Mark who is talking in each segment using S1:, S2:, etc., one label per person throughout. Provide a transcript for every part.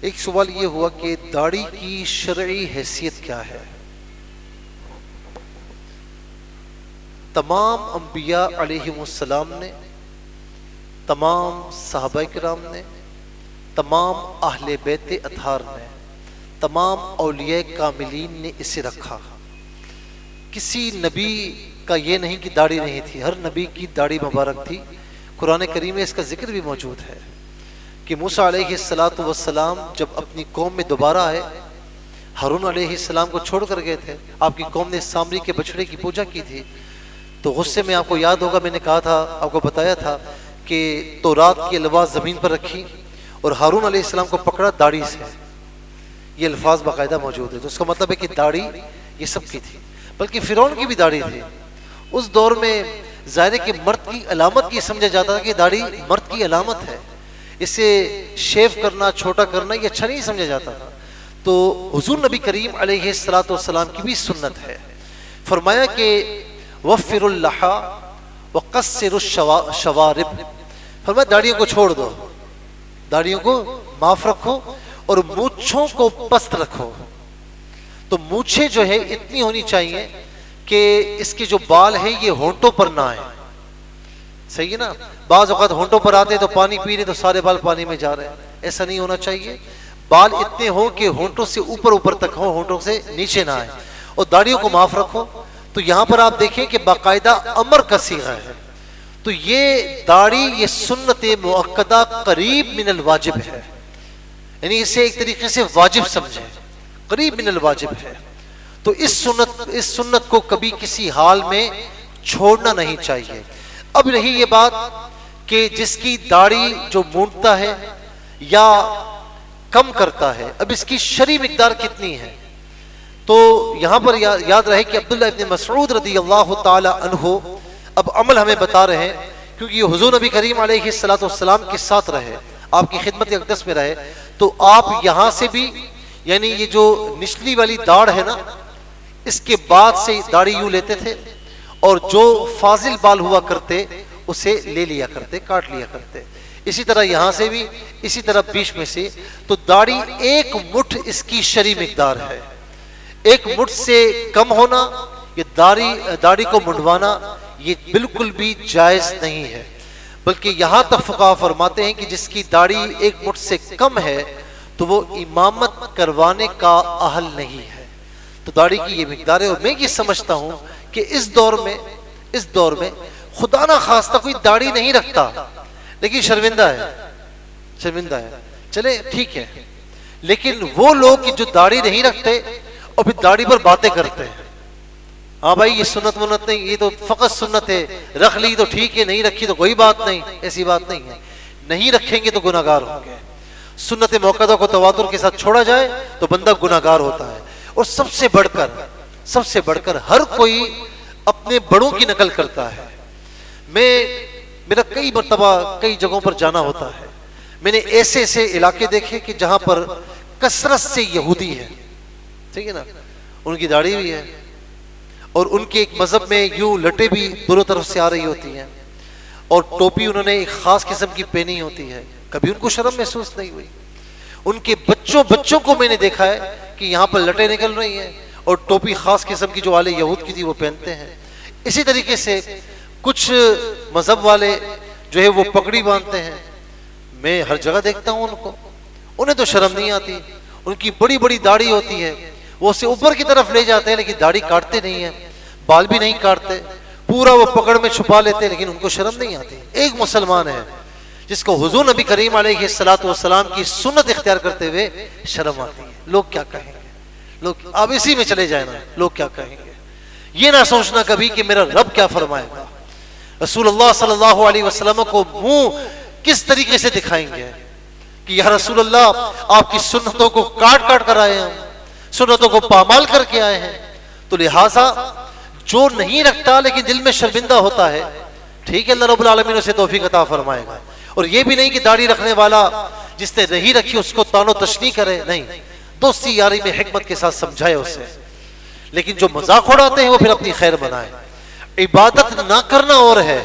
S1: ایک سوال یہ ہوا کہ داڑھی کی شرعی حیثیت کیا ہے؟ تمام انبیاء علیہم السلام نے، تمام صحابہ کرام نے، تمام اہل بیت اطہار نے، تمام اولیاء کاملین نے اسے رکھا۔ کسی نبی کا یہ نہیں کہ داڑھی نہیں تھی، ہر نبی کی داڑھی مبارک تھی۔ قرآن کریم میں اس کا ذکر بھی موجود ہے کہ موسیٰ علیہ السلام جب اپنی قوم میں دوبارہ آئے، ہارون علیہ السلام کو چھوڑ کر گئے تھے، آپ کی قوم نے سامری کے بچڑے کی پوجا کی تھی، تو غصے میں آپ کو یاد ہوگا میں نے کہا تھا، آپ کو بتایا تھا کہ تورات کی الواح زمین پر رکھی اور ہارون علیہ السلام کو پکڑا داڑھی سے۔ یہ الفاظ باقاعدہ موجود ہے، تو اس کا مطلب ہے کہ داڑھی یہ سب کی تھی، بلکہ فرعون کی بھی داڑھی تھی۔ اس دور میں ظاہر ہے کہ مرد کی علامت یہ سمجھا جاتا تھا کہ داڑھی مرد کی علامت ہے، اسے شیو کرنا، چھوٹا کرنا یہ اچھا نہیں سمجھا جاتا تھا۔ تو حضور نبی کریم علیہ السلام کی بھی سنت ہے، فرمایا کہ وفر اللحا وقصر الشوارب، فرمایا داڑھیوں کو چھوڑ دو، داڑھیوں کو معاف رکھو اور مونچھوں کو پست رکھو۔ تو مونچھیں جو ہے اتنی ہونی چاہیے کہ اس کے جو بال ہیں یہ ہونٹوں پر نہ آئیں، صحیح ہے نا؟ بعض اوقات ہونٹوں پر آتے تو پانی پی رہے تو سارے بال پانی میں جا رہے ہیں، ایسا نہیں ہونا چاہیے۔ بال اتنے ہوں کہ ہونٹوں سے اوپر تک ہوں، ہونٹوں سے نیچے نہ آئیں، اور داڑھیوں کو معاف رکھو۔ تو یہاں پر آپ دیکھیں کہ باقاعدہ امر کا صیغہ ہے، تو یہ داڑھی یہ سنت مؤکدہ قریب من الواجب ہے، یعنی اسے ایک طریقے سے واجب سمجھیں، قریب من الواجب ہے۔ تو اس سنت کو کبھی کسی حال میں چھوڑنا نہیں چاہیے۔ اب رہی یہ بات کہ جس کی داڑھی جو مونڈتا ہے یا کم کرتا ہے، اب اس کی شرعی مقدار کتنی ہے؟ تو یہاں پر یاد رہے کہ عبداللہ ابن مسعود رضی اللہ تعالی عنہ اب عمل ہمیں بتا رہے ہیں، کیونکہ یہ حضور نبی کریم علیہ السلام کے ساتھ رہے، آپ کی خدمت اقدس میں رہے، تو آپ یہاں سے بھی یعنی یہ جو نچلی والی داڑھ ہے نا، اس کے بعد سے داڑھی یوں لیتے تھے، اور جو فاضل بال ہوا کرتے اسے لے لیا کرتے، کاٹ لیا کرتے۔ اسی طرح یہاں سے بھی، اسی طرح بیچ میں سے، تو داڑھی ایک مٹھ اس کی شرعی مقدار ہے۔ ایک مٹھ سے کم ہونا، یہ داڑھی کو منڈوانا یہ بالکل بھی جائز نہیں ہے، بلکہ یہاں تک فقہا فرماتے ہیں کہ جس کی داڑھی ایک مٹھ سے کم ہے تو وہ امامت کروانے کا اہل نہیں ہے۔ تو داڑھی کی یہ مقدار ہے، اور میں یہ سمجھتا ہوں کہ اس دور میں خدا نہ خواستہ کوئی داڑھی نہیں رکھتا لیکن شرمندہ ہے، چلے ٹھیک ہے، لیکن وہ لوگ جو داڑھی نہیں رکھتے اور پھر داڑھی پر باتیں کرتے ہیں، ہاں بھائی یہ سنت منت نہیں، یہ تو فقط سنت ہے، رکھ لی تو ٹھیک ہے، نہیں رکھی تو کوئی بات نہیں، ایسی بات نہیں ہے۔ نہیں رکھیں گے تو گناہ گار ہوں گے۔ سنت موقدہ کو تواتر کے ساتھ چھوڑا جائے تو بندہ گناہ گار ہوتا ہے۔ اور سب سے بڑھ کر ہر کوئی اپنے بڑوں کی نقل کرتا ہے۔ میرا کئی مرتبہ کئی جگہوں پر جانا ہوتا ہے، میں نے ایسے علاقے دیکھے کہ جہاں پر کثرت سے یہودی ہے، ٹھیک ہے نا، ان کی داڑھی بھی ہے، اور ان کے ایک مذہب میں یوں لٹیں بھی دونوں طرف سے آ رہی ہوتی ہیں، اور ٹوپی انہوں نے ایک خاص قسم کی پہنی ہوتی ہے، کبھی ان کو شرم محسوس نہیں ہوئی۔ ان کے بچوں کو میں نے دیکھا ہے کہ یہاں پر لٹیں نکل رہی ہیں اور ٹوپی خاص قسم کی جو آل یہود کی تھی وہ پہنتے ہیں۔ اسی طریقے سے کچھ مذہب والے جو ہے وہ پگڑی باندھتے ہیں، میں ہر جگہ دیکھتا ہوں ان کو، انہیں تو شرم نہیں آتی، ان کی بڑی بڑی داڑھی ہوتی ہے، وہ اسے اوپر کی طرف لے جاتے ہیں لیکن داڑھی کاٹتے نہیں ہیں، بال بھی نہیں کاٹتے، پورا وہ پکڑ میں چھپا لیتے ہیں، لیکن ان کو شرم نہیں آتی۔ ایک مسلمان ہے جس کو حضور نبی کریم علیہ السلام کی سنت اختیار کرتے ہوئے شرم آتی ہے، لوگ کیا کہیں گے، لوگ اب اسی میں چلے جائیں نا، لوگ کیا کہیں گے۔ یہ نہ سوچنا کبھی کہ میرا رب کیا فرمائے گا، رسول اللہ صلی اللہ علیہ وسلم کو منہ کس طریقے سے دکھائیں گے کہ یا رسول اللہ آپ کی سنتوں کو کاٹ کر آئے ہیں، سنتوں کو پامال کر کے آئے ہیں۔ تو لہٰذا جو نہیں رکھتا لیکن دل میں شرمندہ ہوتا ہے، ٹھیک ہے، اللہ رب العالمین اسے توفیق عطا فرمائے گا۔ اور یہ بھی نہیں کہ داڑھی رکھنے والا جس نے نہیں رکھی اس کو تان و تشنیع کرے، نہیں، دوستی یاری میں حکمت کے ساتھ سمجھائے اسے، لیکن جو مذاق اڑاتے ہیں وہ پھر اپنی خیر بنائے۔ عبادت نہ کرنا اور ہے،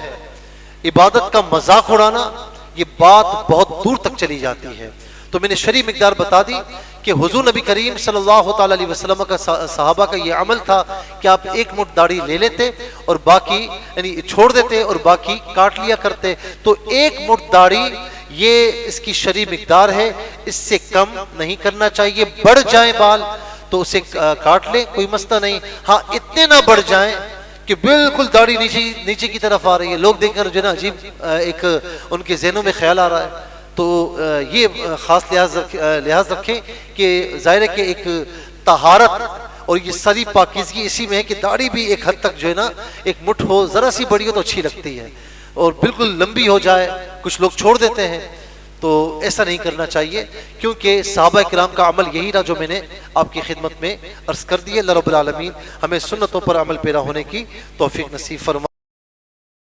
S1: عبادت کا مذاق اڑانا یہ بات بہت دور تک چلی جاتی ہے۔ تو تو میں نے شرعی مقدار بتا دی کہ حضور نبی کریم صلی اللہ تعالی علیہ وسلم کا صحابہ کا یہ عمل تھا کہ آپ ایک مٹھ داڑھی لے لیتے اور باقی یعنی چھوڑ دیتے اور باقی کاٹ لیا کرتے. تو ایک مٹھ داڑھی یہ اس کی شرعی مقدار ہے, اس سے کم نہیں کرنا چاہیے. بڑھ جائیں بال تو اسے کاٹ لیں, کوئی مسئلہ نہیں. ہاں اتنے نہ بڑھ جائیں کہ بالکل داڑھی نیچے کی طرف آ رہی ہے, لوگ دیکھ کر جو ہے نا عجیب ایک ان کے ذہنوں میں خیال آ رہا ہے. تو یہ خاص لحاظ رکھیں کہ ظاہر ہے کہ ایک طہارت اور یہ ساری پاکیزگی اسی میں ہے کہ داڑھی بھی ایک حد تک جو ہے نا ایک مٹھ ہو, ذرا سی بڑی ہو تو اچھی لگتی ہے, اور بالکل لمبی ہو جائے کچھ لوگ چھوڑ دیتے ہیں. تو ایسا نہیں کرنا چاہیے, کیونکہ صحابہ کرام کا عمل یہی رہا جو میں نے آپ کی خدمت میں عرض کر دی ہے. اللہ رب العالمین ہمیں سنتوں پر عمل پیرا ہونے کی توفیق نصیب فرمائے.